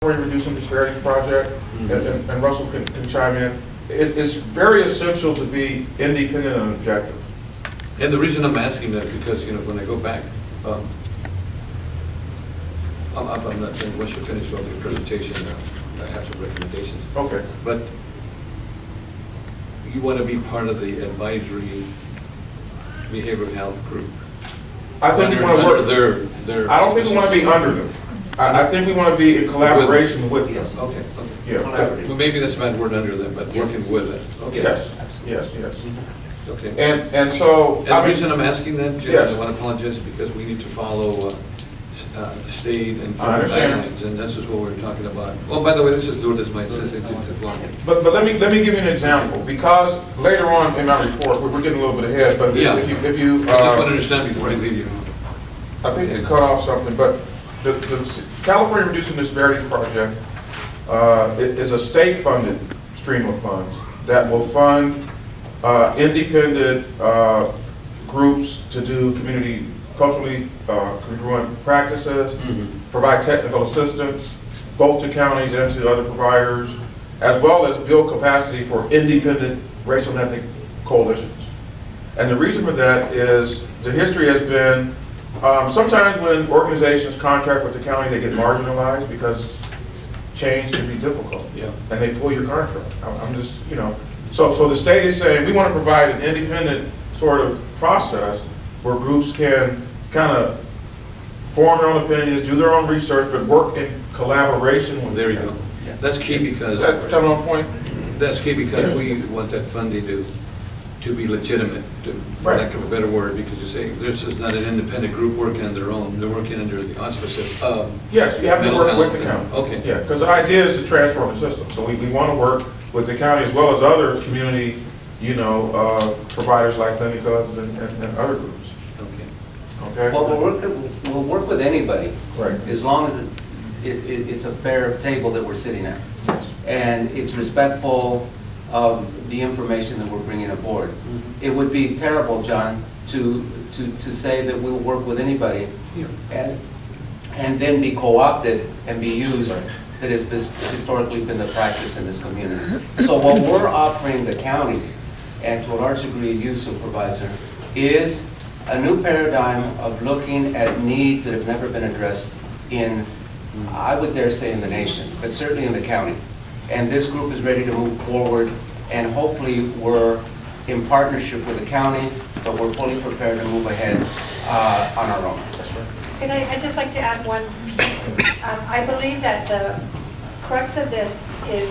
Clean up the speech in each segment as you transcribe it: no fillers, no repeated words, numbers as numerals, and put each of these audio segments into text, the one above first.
Reducing Disparities Project, and Russell can chime in. It's very essential to be independent and objective. And the reason I'm asking that is because, when I go back, I'm not saying once you finish all the presentation, I have some recommendations. Okay. But you want to be part of the advisory behavioral health group. I think we want to work. I don't think we want to be under them. I think we want to be in collaboration with them. Yes, okay. Yeah. Well, maybe that's a bad word, under them, but working with it. Okay. Yes. Okay. And so. And the reason I'm asking that, Jim, Yes. I want to apologize because we need to follow state and I federal understand. guidelines, and this is what we're talking about. Oh, by the way, this is Lourdes, my assistant. But let me give you an example, because later on in my report, we're getting a little bit ahead, but Yeah. if you. I just want to understand before I leave you. I think you cut off something, but the California Reducing Disparities Project is a state-funded stream of funds that will fund independent groups to do culturally congruent practices, provide technical assistance, both to counties and to other providers, as well as build capacity for independent racial and ethnic coalitions. And the reason for that is the history has been sometimes when organizations contract with the county, they get marginalized because change can be difficult. Yeah. And they pull your contract. I'm just, so the state is saying we want to provide an independent sort of process where groups can kind of form their own opinions, do their own research, but work in collaboration with. There you go. That's key because. Is that kind of on point? That's key because we want that funding to be legitimate, for lack of a better word, because you say this is not an independent group working on their own. They're working under the auspices of. Yes, you have to mental work with health the county. Okay. Yeah, because the idea is to transform the system. So we want to work with the county as well as other community, providers like Clinica and other groups. Okay? Well, we'll work with anybody. Right. As long as it's a fair table that we're sitting at. And it's respectful of the information that we're bringing aboard. It would be terrible, John, to say that we'll work with anybody and then be co-opted and be used. Right. That has historically been the practice in this community. So what we're offering the county, and to a large degree you, Supervisor, is a new paradigm of looking at needs that have never been addressed in, I would dare say in the nation, but certainly in the county. And this group is ready to move forward, and hopefully we're in partnership with the county, but we're fully prepared to move ahead on our own. And I'd just like to add one piece. I believe that the crux of this is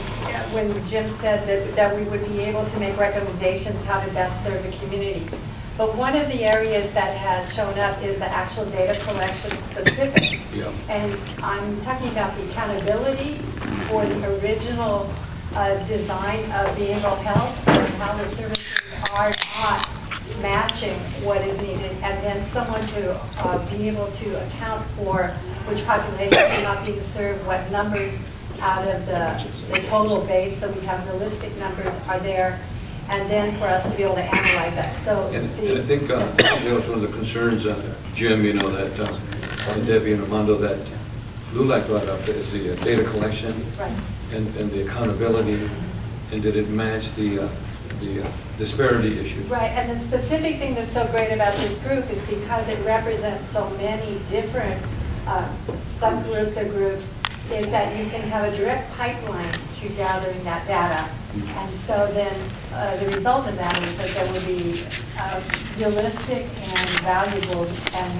when Jim said that we would be able to make recommendations how to best serve the community. But one of the areas that has shown up is the actual data collection specifics. Yeah. And I'm talking about the accountability for the original design of behavioral health and how the services are not matching what is needed, and then someone to be able to account for which populations are not being served, what numbers out of the total base, so we have realistic numbers are there, and then for us to be able to analyze that. So And I think that was one of the concerns, Jim, that Debbie and Armando, that LULAC brought up is the data collection right. and the accountability, and did it match the disparity issue? Right, and the specific thing that's so great about this group is because it represents so many different subgroups or groups, is that you can have a direct pipeline to gathering that data. And so then the result of that is that there will be realistic and valuable and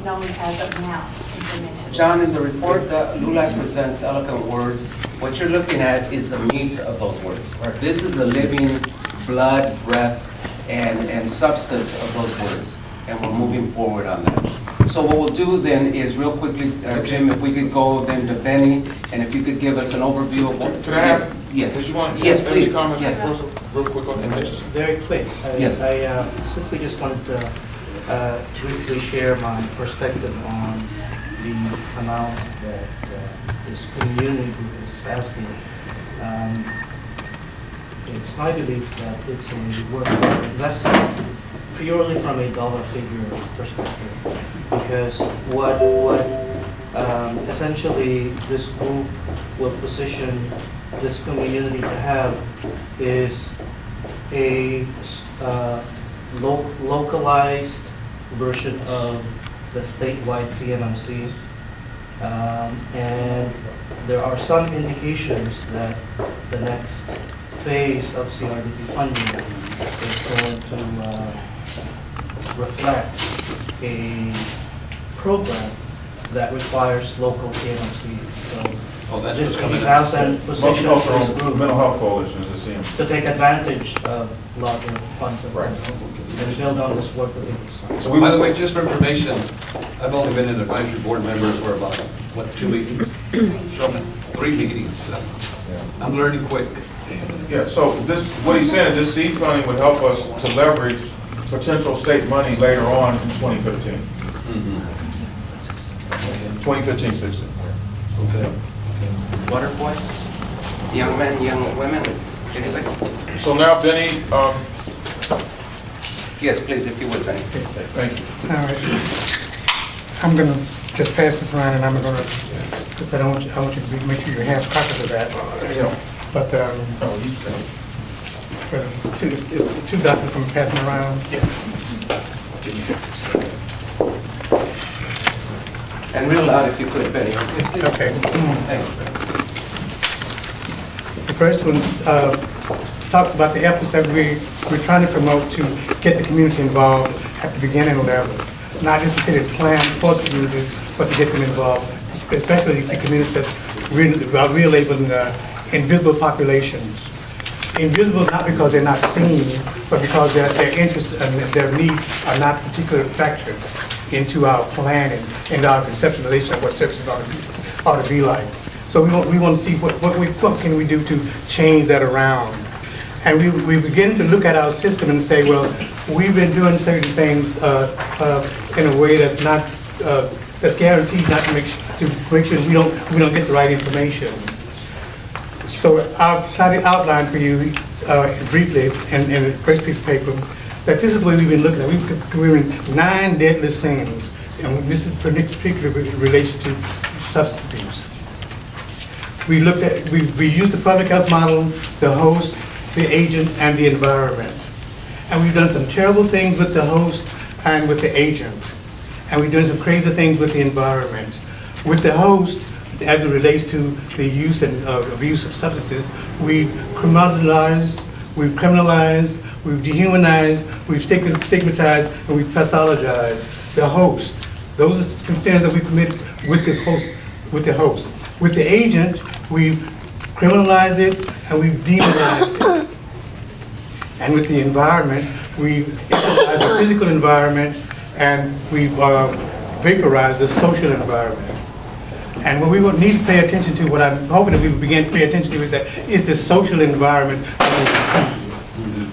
unknown as of now information. John, in the report that LULAC presents eloquent words, what you're looking at is the meat of those words. This is the living blood, breath, and substance of those words, and we're moving forward on that. So what we'll do then is real quickly, Jim, if we could go then to Benny, and if you could give us an overview of what. Can I ask? Yes. Did you want Yes, any please. comments, Yes. Russell, real quick on that? Very quick. Yes. I simply just wanted to briefly share my perspective on the amount that this community group is asking. It's my belief that it's a worthwhile investment purely from a dollar figure perspective, because what Essentially, this group will position this community to have is a localized version of the statewide CMMC. And there are some indications that the next phase of CRDP funding is going to reflect a program that requires local CMMCs. So Oh, that's this what's coming. 8,000 positions this Mental group Health Coalition is the CMC. to take advantage of larger funds Right. and build on this work that we've done. So we, By the way, just for information, I've only been an advisory board member for about, what, 2 meetings? So, 3 meetings, so I'm learning quick. yeah, so this, what he's saying is this seed funding would help us to leverage potential state money later on in 2015. 2015-16. Okay. Water boys, young men, young women, anybody? So now, Benny, Yes, please, if you would, Benny. thank you. All right. I'm gonna just pass this around and I'm gonna, because I want you to make sure you have copies of that. Yeah. But, Oh, you can. it's two documents I'm passing around. And real loud if you could, Benny. Okay. Thanks. The first one talks about the efforts that we're trying to promote to get the community involved at the beginning level. Not just to set a plan for the communities, but to get them involved, especially the communities that are relabeling invisible populations. Invisible not because they're not seen, but because their interests and their needs are not particularly factored into our planning and our conceptualization of what services ought to be like. So we want to see what can we do to change that around. And we begin to look at our system and say, well, we've been doing certain things in a way that's not that's guaranteed not to make sure we don't get the right information. So I've tried to outline for you briefly in the first piece of paper that this is the way we've been looking at. We're in 9 deadly sins, and this is particularly in relation to substance abuse. We used the public health model, the host, the agent, and the environment. And we've done some terrible things with the host and with the agent. And we've done some crazy things with the environment. With the host, as it relates to the use and abuse of substances, we've criminalized, we've dehumanized, we've stigmatized, and we've pathologized the host. Those are the concerns that we committed with the host. With the agent, we've criminalized it and we've demonized it. And with the environment, we've emphasized the physical environment and we've vaporized the social environment. And what we will need to pay attention to, what I'm hoping that we will begin to pay attention to, is the social environment.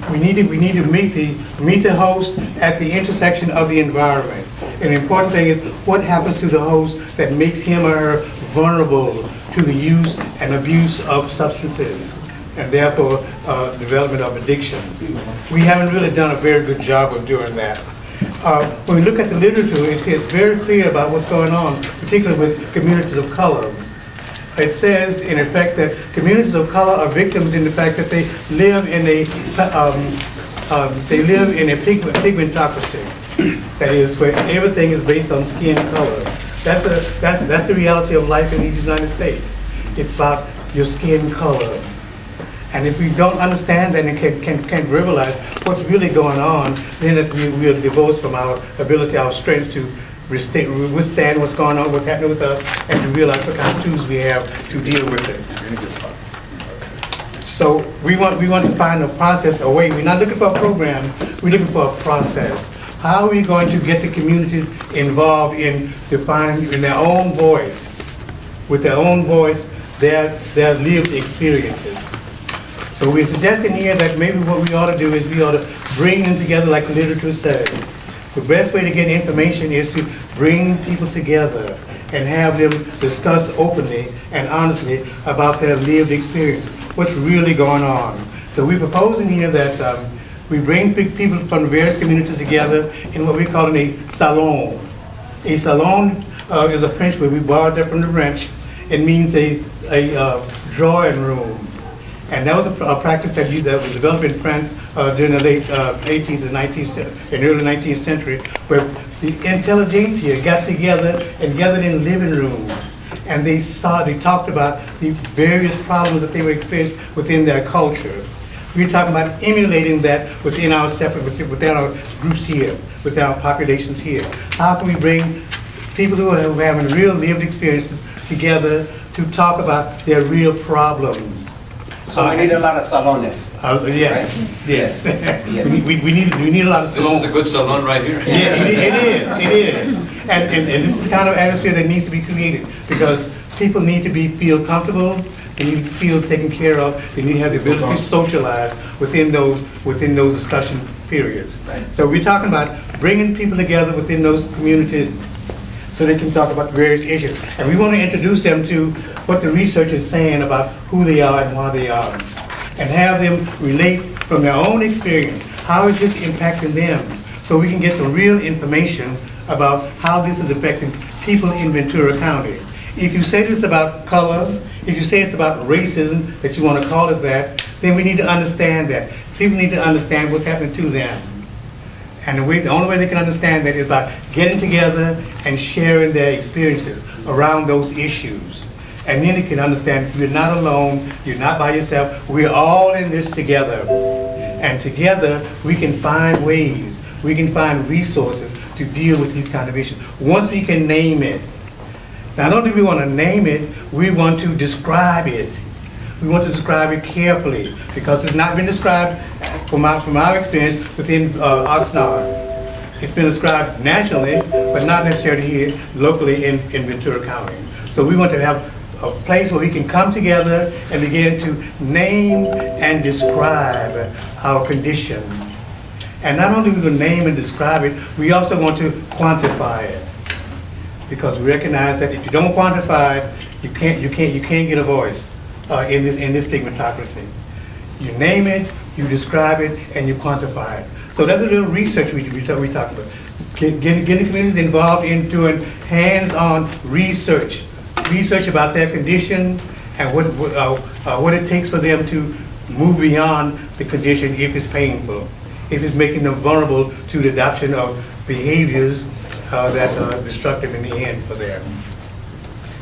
We need to meet the host at the intersection of the environment. And the important thing is what happens to the host that makes him or her vulnerable to the use and abuse of substances, and therefore development of addiction. We haven't really done a very good job of doing that. When we look at the literature, it's very clear about what's going on, particularly with communities of color. It says, in effect, that communities of color are victims in the fact that they live in a pigmentocracy. That is, where everything is based on skin color. That's the reality of life in the United States. It's about your skin color. And if we don't understand that and can't verbalize what's really going on, then we are divorced from our ability, our strength to withstand what's going on, what's happening with us, and to realize what kind of tools we have to deal with it. So we want to find a process, a way. We're not looking for a program, we're looking for a process. How are we going to get the communities involved in defining in their own voice, with their own voice, their lived experiences? So we're suggesting here that maybe what we ought to do is we ought to bring them together like the literature says. The best way to get information is to bring people together and have them discuss openly and honestly about their lived experience, what's really going on. So we're proposing here that we bring people from various communities together in what we're calling a salon. A salon is a French word. We borrowed that from the French. It means a drawing room. And that was a practice that was developed in France during the late 18th and 19th and early 19th century, where the intelligentsia got together and gathered in living rooms. And they talked about the various problems that they were experiencing within their culture. We're talking about emulating that within our within our groups here, within our populations here. How can we bring people who are having real lived experiences together to talk about their real problems? So we need a lot of salones. Yes, Right? yes. Yes. We need a lot of This is a salon. good salon right here. Yeah, it is. And this is the kind of atmosphere that needs to be created, because people need to feel comfortable, they need to feel taken care of, they need to have the ability to socialize within those discussion periods. So we're talking about bringing people together within those communities so they can talk about the various issues. And we want to introduce them to what the research is saying about who they are and why they are, and have them relate from their own experience. How is this impacting them? So we can get some real information about how this is affecting people in Ventura County. If you say this about color, if you say it's about racism, that you want to call it that, then we need to understand that. People need to understand what's happening to them. And the only way they can understand that is by getting together and sharing their experiences around those issues. And then they can understand you're not alone, you're not by yourself, we're all in this together. And together we can find ways, we can find resources to deal with these kind of issues. Once we can name it. Not only do we want to name it, we want to describe it. We want to describe it carefully, because it's not been described from our experience within Oxnard. It's been described nationally, but not necessarily here locally in Ventura County. So we want to have a place where we can come together and begin to name and describe our condition. And not only do we name and describe it, we also want to quantify it. Because we recognize that if you don't quantify it, you can't get a voice in this pigmentocracy. You name it, you describe it, and you quantify it. So that's a little research we talk about. Getting the communities involved in doing hands-on research about their condition and what it takes for them to move beyond the condition if it's painful, if it's making them vulnerable to the adoption of behaviors that are destructive in the end for them.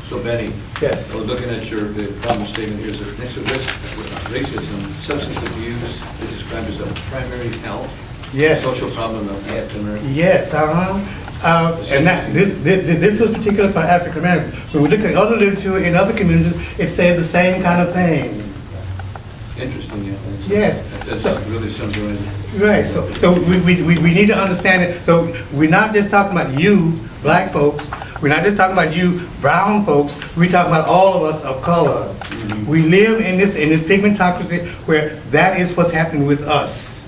So Benny, Yes. I was looking at the problem statement here, so next to racism, substance abuse is described as a primary health, Yes. social problem of Yes. African Americans. Yes, and this was particular for African Americans. When we look at other literature in other communities, it says the same kind of thing. Interesting, yeah. Yes. That's really something. Right, so we need to understand it. So we're not just talking about you, black folks, we're not just talking about you, brown folks, we're talking about all of us of color. We live in this pigmentocracy where that is what's happening with us,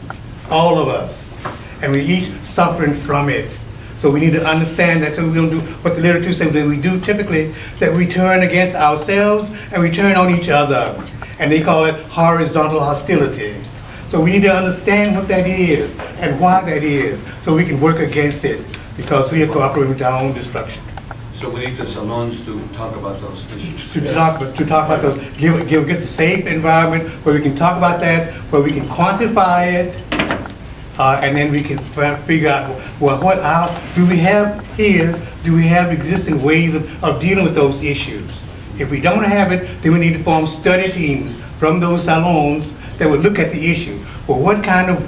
all of us. And we each suffering from it. So we need to understand that, so we don't do what the literature says that we do typically, that we turn against ourselves and we turn on each other. And they call it horizontal hostility. So we need to understand what that is and why that is, so we can work against it, because we are cooperating with our own destruction. So we need the salons to talk about those issues. To talk about those, give us a safe environment where we can talk about that, where we can quantify it, and then we can figure out, well, how do we have existing ways of dealing with those issues? If we don't have it, then we need to form study teams from those salons that would look at the issue. Well, what kind of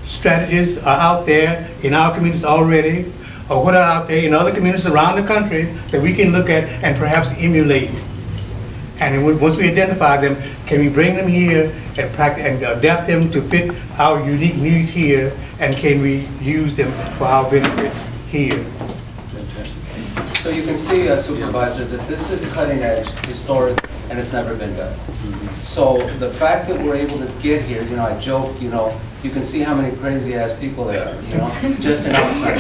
strategies are out there in our communities already, or what are out there in other communities around the country that we can look at and perhaps emulate? And then once we identify them, can we bring them here and practice and adapt them to fit our unique needs here, and can we use them for our benefits here? Fantastic. So you can see, Supervisor, that this is cutting edge, historic, and it's never been done. So the fact that we're able to get here, I joke, you can see how many crazy ass people there are, just in outside,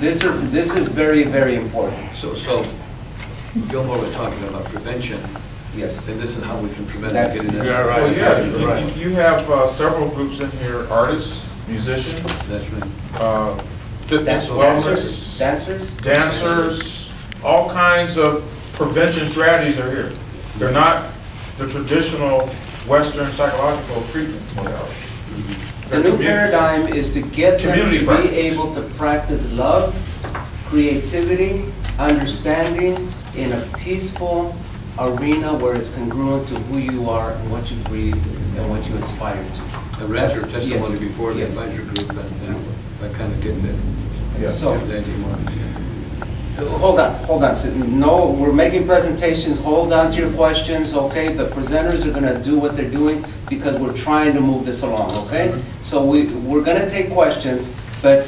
This is very, very important. So Gilmore was talking about prevention, Yes. and this is how we can prevent That's- getting that. Yeah, right. Well, That's yeah, right. you have several groups in here, artists, musicians, That's right. fitness, Dancers, wellness, dancers? dancers, all kinds of prevention strategies are here. They're not the traditional Western psychological treatment modality. The new paradigm is to get them Community to practice. be able to practice love, creativity, understanding in a peaceful arena where it's congruent to who you are and what you breathe and what you aspire to. I read your That's- testimony yes, before the yes. advisory group, and I kind of get that. Yeah. So, that idea more. hold on, Sid. No, we're making presentations, hold on to your questions, okay? The presenters are gonna do what they're doing because we're trying to move this along, okay? So we're gonna take questions, but,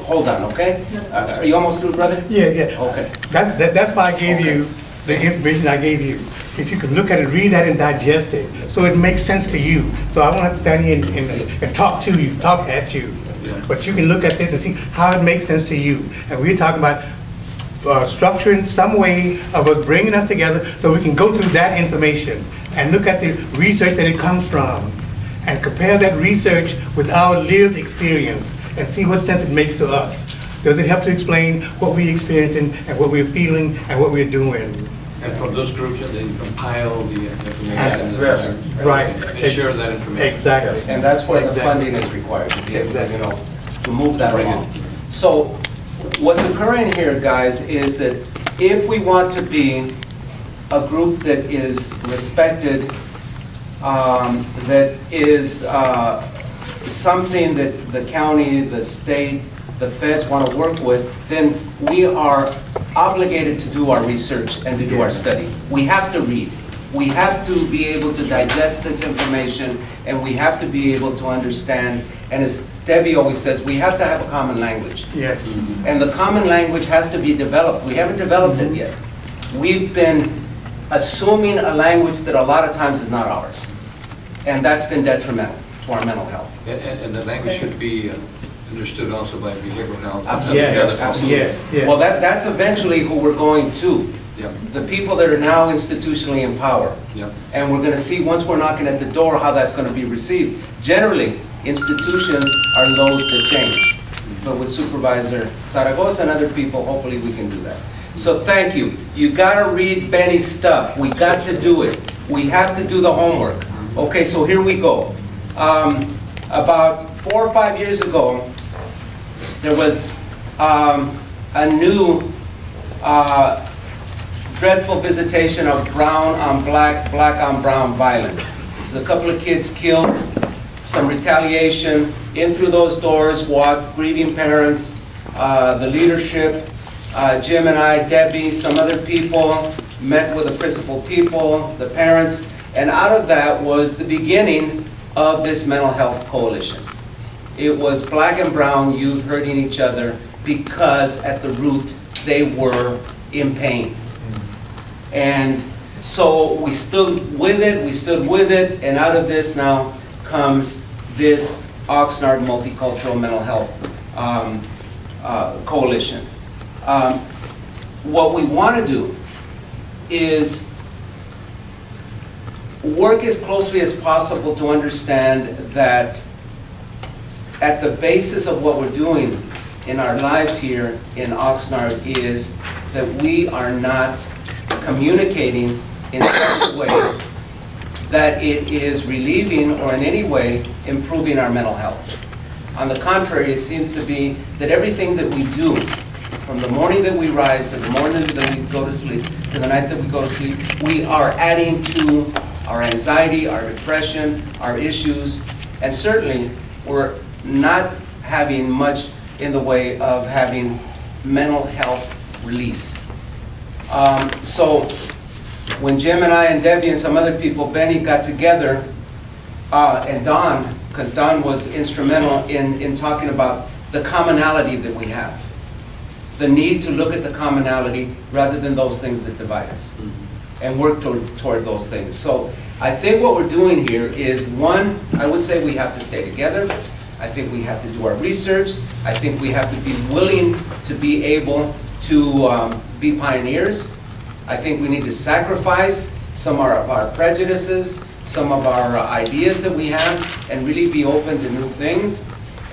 hold on, okay? Are you almost through, brother? Yeah, yeah. Okay. That's why I gave you the information I gave you. If you can look at it, read that and digest it, so it makes sense to you. So I won't have to stand here and talk to you, talk at you. Yeah. But you can look at this and see how it makes sense to you. And we're talking about structuring some way of us bringing us together so we can go through that information and look at the research that it comes from and compare that research with our lived experience and see what sense it makes to us. Does it help to explain what we're experiencing and what we're feeling and what we're doing? And from those groups, and then compile the information. And- Right. And share that information. Exactly. And that's where the Exactly. funding is required, to be able to, Exactly. to move that Bring it. along. So what's occurring here, guys, is that if we want to be a group that is respected, that is something that the county, the state, the feds want to work with, then we are obligated to do our research and to do our study. We have to read. We have to be able to digest this information, and we have to be able to understand. And as Debbie always says, we have to have a common language. Yes. And the common language has to be developed. We haven't developed it yet. We've been assuming a language that a lot of times is not ours. And that's been detrimental to our mental health. And the language should be understood also by behavioral health. Absolutely. and Yes, other functions. yes, yes. Well, that's eventually who we're going to. Yeah, The people that are now institutionally in power. yeah. And we're gonna see, once we're knocking at the door, how that's gonna be received. Generally, institutions are loath to change. But with Supervisor Zaragoza and other people, hopefully we can do that. So thank you. You gotta read Benny's stuff. We got to do it. We have to do the homework. Okay, so here we go. About 4 or 5 years ago, there was a new dreadful visitation of brown on black, black on brown violence. There's a couple of kids killed, some retaliation. In through those doors walked grieving parents, the leadership, Jim and I, Debbie, some other people, met with the principal people, the parents, and out of that was the beginning of this mental health coalition. It was black and brown youth hurting each other because at the root they were in pain. And so we stood with it, and out of this now comes this Oxnard Multicultural Mental Health Coalition. What we want to do is work as closely as possible to understand that at the basis of what we're doing in our lives here in Oxnard is that we are not communicating in such a way that it is relieving or in any way improving our mental health. On the contrary, it seems to be that everything that we do, from the morning that we rise to the morning that we go to sleep, to the night that we go to sleep, we are adding to our anxiety, our depression, our issues, and certainly we're not having much in the way of having mental health release. So when Jim and I and Debbie and some other people, Benny, got together, and Don, because Don was instrumental in talking about the commonality that we have. The need to look at the commonality rather than those things that divide us and work toward those things. So I think what we're doing here is, one, I would say we have to stay together. I think we have to do our research. I think we have to be willing to be able to be pioneers. I think we need to sacrifice some of our prejudices, some of our ideas that we have, and really be open to new things.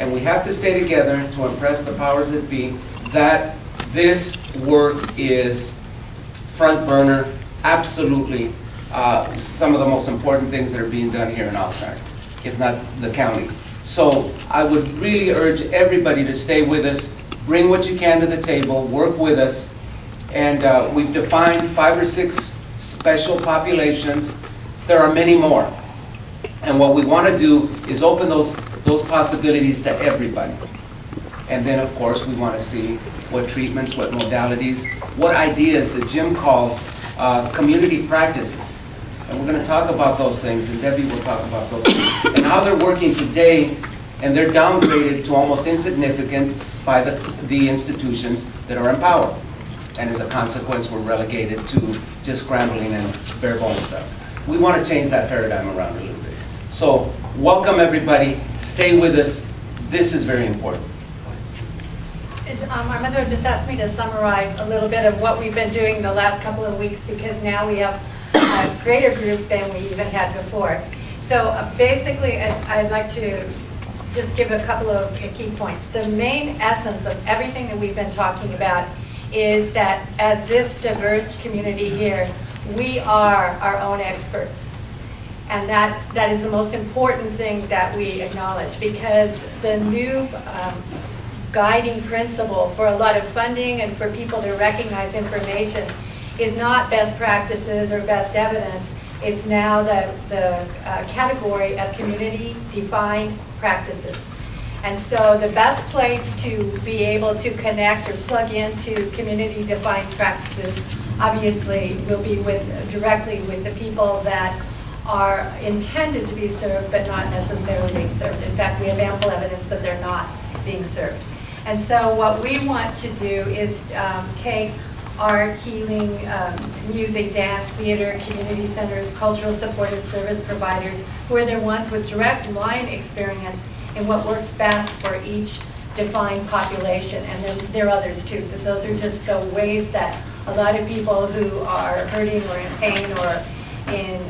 And we have to stay together to impress the powers that be that this work is front burner, absolutely some of the most important things that are being done here in Oxnard, if not the county. So I would really urge everybody to stay with us, bring what you can to the table, work with us, and we've defined 5 or 6 special populations. There are many more. And what we want to do is open those possibilities to everybody. And then, of course, we want to see what treatments, what modalities, what ideas that Jim calls community practices. And we're going to talk about those things, and Debbie will talk about those things, and how they're working today, and they're downgraded to almost insignificant by the institutions that are in power. And as a consequence, we're relegated to just scrambling and bare bones stuff. We want to change that paradigm around a little bit. So welcome everybody, stay with us, this is very important. Armando just asked me to summarize a little bit of what we've been doing the last couple of weeks, because now we have a greater group than we even had before. So basically, I'd like to just give a couple of key points. The main essence of everything that we've been talking about is that as this diverse community here, we are our own experts. And that is the most important thing that we acknowledge, because the new guiding principle for a lot of funding and for people to recognize information is not best practices or best evidence. It's now the category of community-defined practices. And so the best place to be able to connect or plug into community-defined practices obviously will be directly with the people that are intended to be served but not necessarily being served. In fact, we have ample evidence that they're not being served. And so what we want to do is take art, healing, music, dance, theater, community centers, cultural supportive service providers, who are the ones with direct line experience in what works best for each defined population. And then there are others too, but those are just the ways that a lot of people who are hurting or in pain or in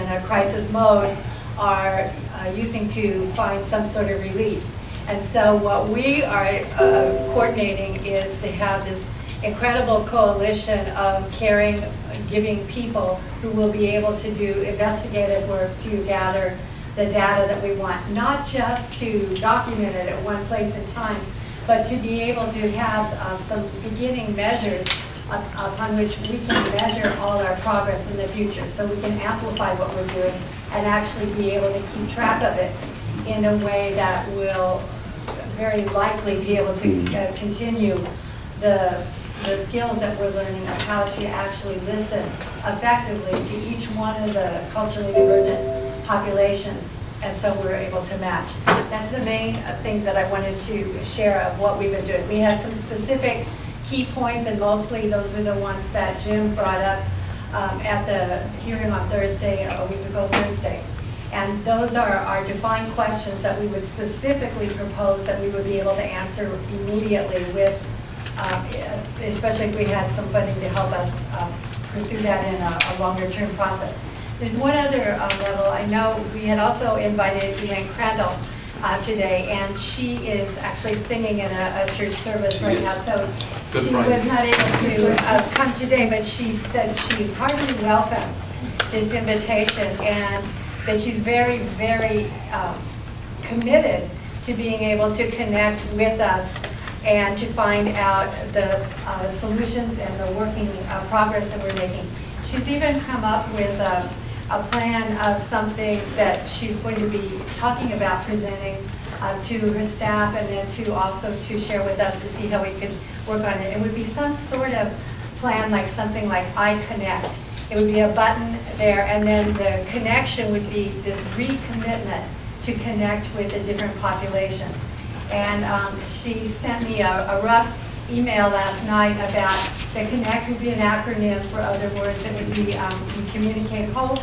a crisis mode are using to find some sort of relief. And so what we are coordinating is to have this incredible coalition of caring, giving people who will be able to do investigative work to gather the data that we want, not just to document it at one place in time, but to be able to have some beginning measures upon which we can measure all our progress in the future, so we can amplify what we're doing and actually be able to keep track of it in a way that will very likely be able to continue the skills that we're learning of how to actually listen effectively to each one of the culturally divergent populations, and so we're able to match. That's the main thing that I wanted to share of what we've been doing. We had some specific key points, and mostly those were the ones that Jim brought up at the hearing on Thursday, a week ago Thursday. And those are our defined questions that we would specifically propose that we would be able to answer immediately with, especially if we had some funding to help us pursue that in a longer term process. There's one other level. I know we had also invited Elaine Crandall today, and she is actually singing in a church service right now, so she was not able to come today, but she said she heartily welcomes this invitation, and that she's very, very committed to being able to connect with us and to find out the solutions and the working progress that we're making. She's even come up with a plan of something that she's going to be talking about presenting to her staff, and then to also to share with us to see how we could work on it. It would be some sort of plan, like something like iConnect. It would be a button there, and then the connection would be this recommitment to connect with the different populations. And she sent me a rough email last night about the CONNECT would be an acronym for other words. It would be we communicate hope,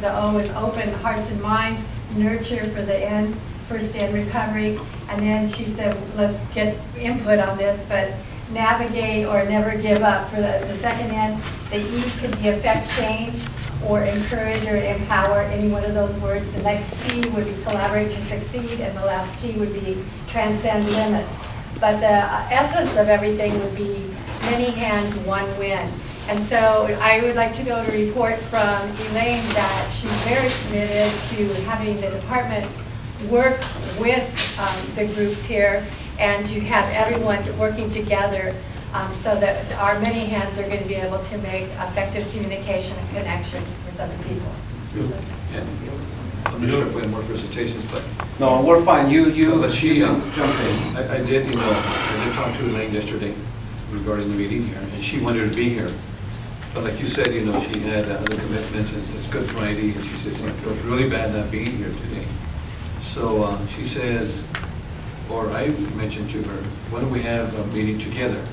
the O is open hearts and minds, nurture for the N, first N recovery, and then she said let's get input on this, but navigate or never give up for the second N. The E could be affect change, or encourage or empower, any one of those words. The next C would be collaborate to succeed, and the last T would be transcend limits. But the essence of everything would be many hands, one win. And so I would like to be able to report from Elaine that she's very committed to having the department work with the groups here and to have everyone working together so that our many hands are going to be able to make effective communication and connection with other people. Yeah. I'm not sure if we have more presentations, but No, we're fine, you. But she, jump in. I did, I did talk to Elaine yesterday regarding the meeting here, and she wanted to be here. But like you said, she had other commitments, and it's Good Friday, and she says she feels really bad not being here today. So she says, or I mentioned to her, why don't we have a meeting together?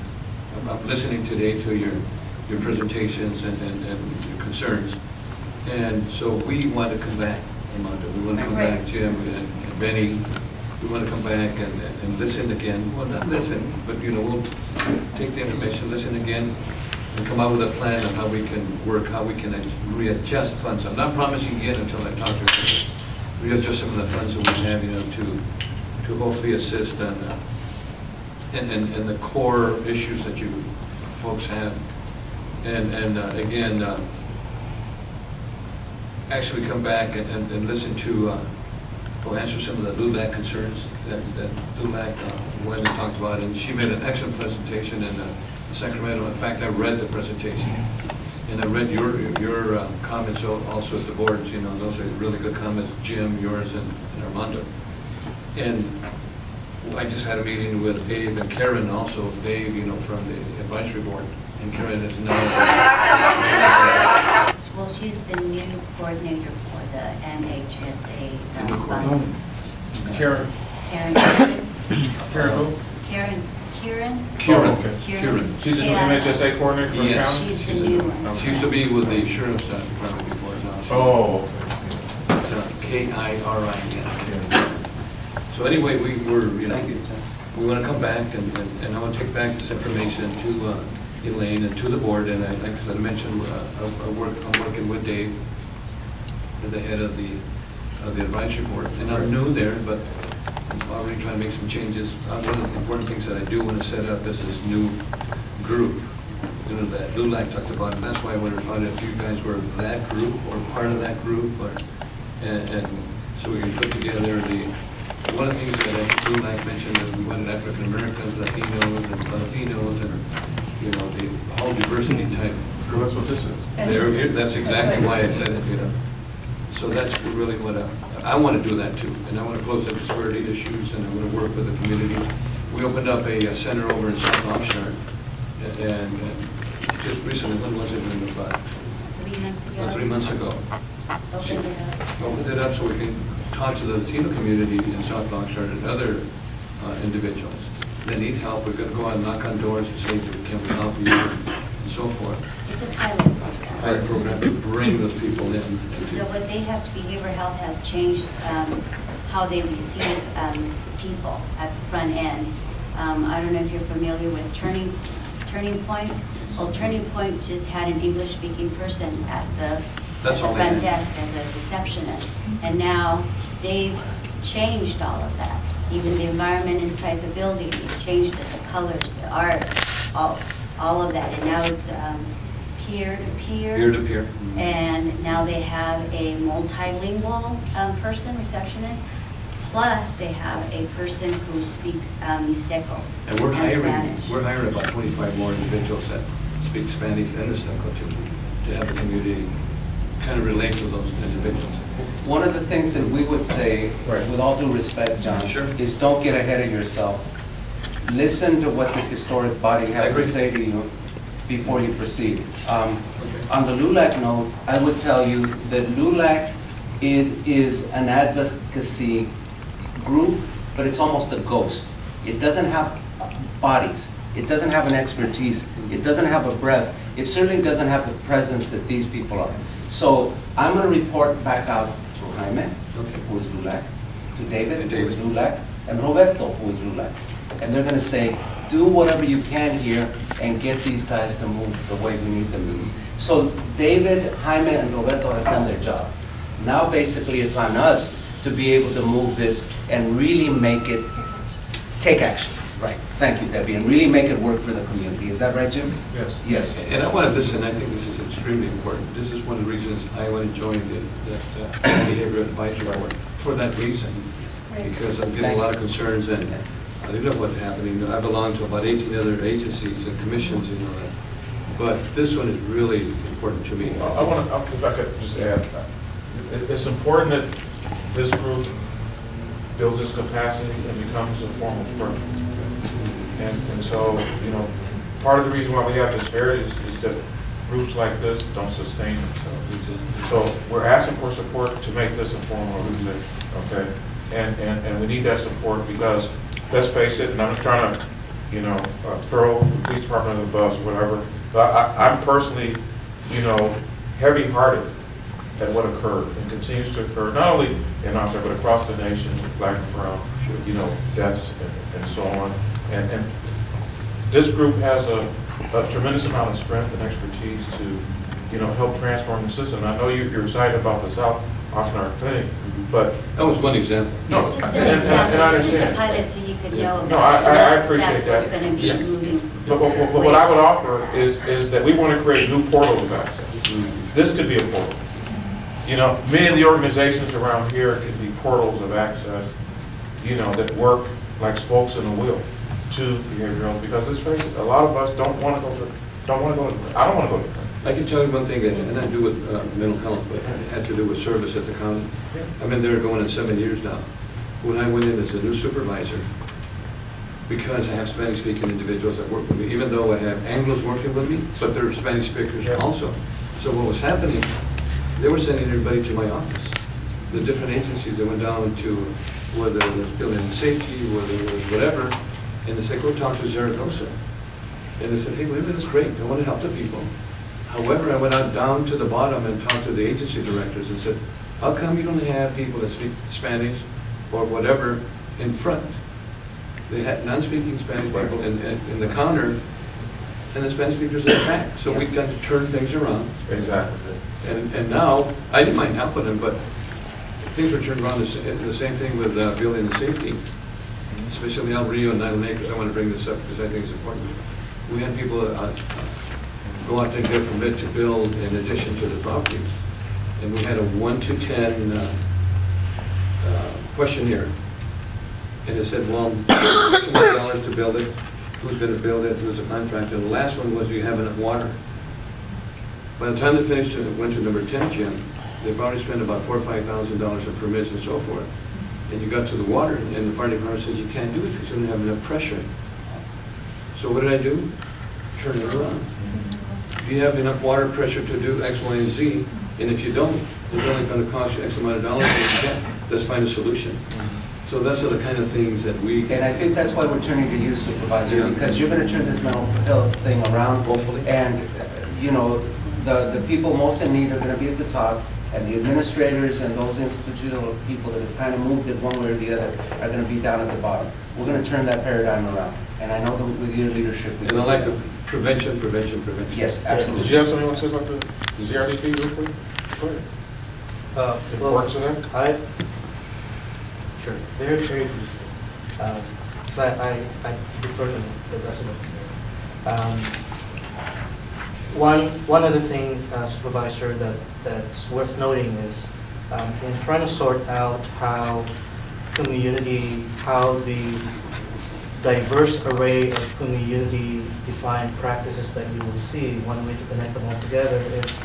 I'm listening today to your presentations and your concerns. And so we want to come back, Armando. We want to come back, Jim and Benny. We want to come back and listen again. Well, not listen, but we'll take the information, listen again, and come up with a plan of how we can work, how we can readjust funds. I'm not promising yet until I talk to her. Readjust some of the funds that we have, to hopefully assist on and the core issues that you folks have. And again, actually come back and listen to, or answer some of the LULAC concerns that LULAC Wendy talked about. And she made an excellent presentation in Sacramento. In fact, I read the presentation. And I read your comments also at the boards. Those are really good comments, Jim, yours, and Armando. And I just had a meeting with Dave and Karen also. Dave, from the advisory board, and Karen is now. Well, she's the new coordinator for the MHSA. The new coordinator. funds. Karen. Karen. Karen who? Kieran. Kieran. Oh, okay. Kieran. She's the new Yeah. MHSA coordinator for the Yes. county? She's the new one. She used to be with the sheriff's department before now. Oh, It's Kiri. So anyway, Thank you, Tim. we want to come back and I want to take back this information to Elaine and to the board. And like I said, I mentioned, I'm working with Dave, the head of the advisory board. And I'm new there, but I'm already trying to make some changes. One of the important things that I do want to set up is this new group, that LULAC talked about. And that's why I wanted to find out if you guys were that group or part of that group, and so we can put together one of the things that LULAC mentioned is we wanted African Americans, Latinos, and Filipinos, and the whole diversity type. well, that's what this is. That's exactly why I said it. So that's really what I want to do that too, and I want to close the disparity issues, and I want to work with the community. We opened up a center over in South Oxnard, and just recently, when was it? About 3 months ago. 3 months ago. Opened it up. Opened it up so we can talk to the Latino community in South Oxnard and other individuals that need help. We're going to go out and knock on doors and say, can we help you, and so forth. It's a pilot program. Pilot program to bring those people in. So what they have to, behavioral health has changed how they receive people at the front end. I don't know if you're familiar with Turning Point. Well, Turning Point just had an English-speaking person at the That's all they front had. desk as a receptionist. And now they've changed all of that. Even the environment inside the building, they've changed it, the colors, the art, all of that. And now it's peer-to-peer. Peer-to-peer. And now they have a multilingual person, receptionist, plus they have a person who speaks Mixteco And we're Spanish. hiring about 25 more individuals that speak Spanish and Mixteco to have the community kind of relate to those individuals. One of the things that we would say, Right. with all due respect, John, Sure. is don't get ahead of yourself. Listen to what this historic body has to agree. say to you before you proceed. On the LULAC note, I would tell you that LULAC, it is an advocacy group, but it's almost a ghost. It doesn't have bodies. It doesn't have an expertise. It doesn't have a breadth. It certainly doesn't have the presence that these people are. So I'm going to report back out to Jaime, who is LULAC, to David, who is LULAC, and Roberto, who is LULAC. And they're going to say, do whatever you can here and get these guys to move the way we need them to move. So David, Jaime, and Roberto have done their job. Now basically it's on us to be able to move this and really make it, take action. Right, thank you, Debbie, and really make it work for the community. Is that right, Jim? Yes. Yes. And I want to listen, I think this is extremely important. This is one of the reasons I want to join the Behavioral Advisory Board, for that reason. Because I'm getting a lot of concerns, and I don't know what's happening. I belong to about 18 other agencies and commissions, but this one is really important to me. I want to, if I could just add, it's important that this group builds its capacity and becomes a formal firm. And so, part of the reason why we have disparities is that groups like this don't sustain themselves. So we're asking for support to make this a formal organization, okay? And we need that support because, let's face it, and I'm trying to, throw the police department under the bus, whatever, but I'm personally, heavy-hearted at what occurred and continues to occur, not only in Oxnard, but across the nation, black and brown, deaths and so on. And this group has a tremendous amount of strength and expertise to, help transform the system. I know you're excited about the South Oxnard Clinic, but That was one example. no, It's just and an example, I it's just a understand. pilot so you could know. No, I appreciate that. We're gonna be Yeah. moving. But what I would offer is that we want to create new portals of access. This could be a portal. Many of the organizations around here could be portals of access, that work like spokes in a wheel to behavioral health, because let's face it, a lot of us don't want to go to, I don't want to go to the clinic. I can tell you one thing, and I do with mental health, but it had to do with service at the county. I've been there going on 7 years now. When I went in as a new supervisor, because I have Spanish-speaking individuals that work with me, even though I have Anglos working with me, but they're Spanish speakers also. So what was happening, they were sending everybody to my office. The different agencies that went down to, whether it was building and safety, whether it was whatever, and they said, go talk to Zaragoza. And they said, hey, wait a minute, that's great, I want to help the people. However, I went out down to the bottom and talked to the agency directors and said, how come you don't have people that speak Spanish or whatever in front? They had non-speaking Spanish people in the counter, and the Spanish speakers in the back. So we got to turn things around. Exactly. And now, I didn't mind helping them, but things were turned around. The same thing with building and safety, especially El Rio and 9 Acres. I want to bring this up because I think it's important. We had people go out there and get a permit to build in addition to the property. And we had a 1 to 10 questionnaire. And it said, well, $600 to build it. Who's going to build it? Who's the contractor? And the last one was, do you have enough water? By the time they finished, it went to number 10, Jim. They've already spent about $4,000 or $5,000 in permits and so forth. And you got to the water, and the fire department says you can't do it because you don't have enough pressure. So what did I do? Turn it around. Do you have enough water pressure to do X, Y, and Z? And if you don't, it's only going to cost you X amount of dollars. And you can't, let's find a solution. So that's the kind of things that we. And I think that's why we're turning to you, Supervisor, Yeah. because you're going to turn this mental health thing around. Hopefully. And, the people most in need are going to be at the top, and the administrators and those institutional people that have kind of moved it one way or the other are going to be down at the bottom. We're going to turn that paradigm around. And I know that with your leadership. we And I can like do the that. prevention. Yes, Did absolutely. you have something you want to say about the CRDP real quick? Go ahead. The importance of that? Sure, very briefly, because I defer to the residents. One other thing, Supervisor, that's worth noting is in trying to sort out how the diverse array of community-defined practices that you will see, one way to connect them all together is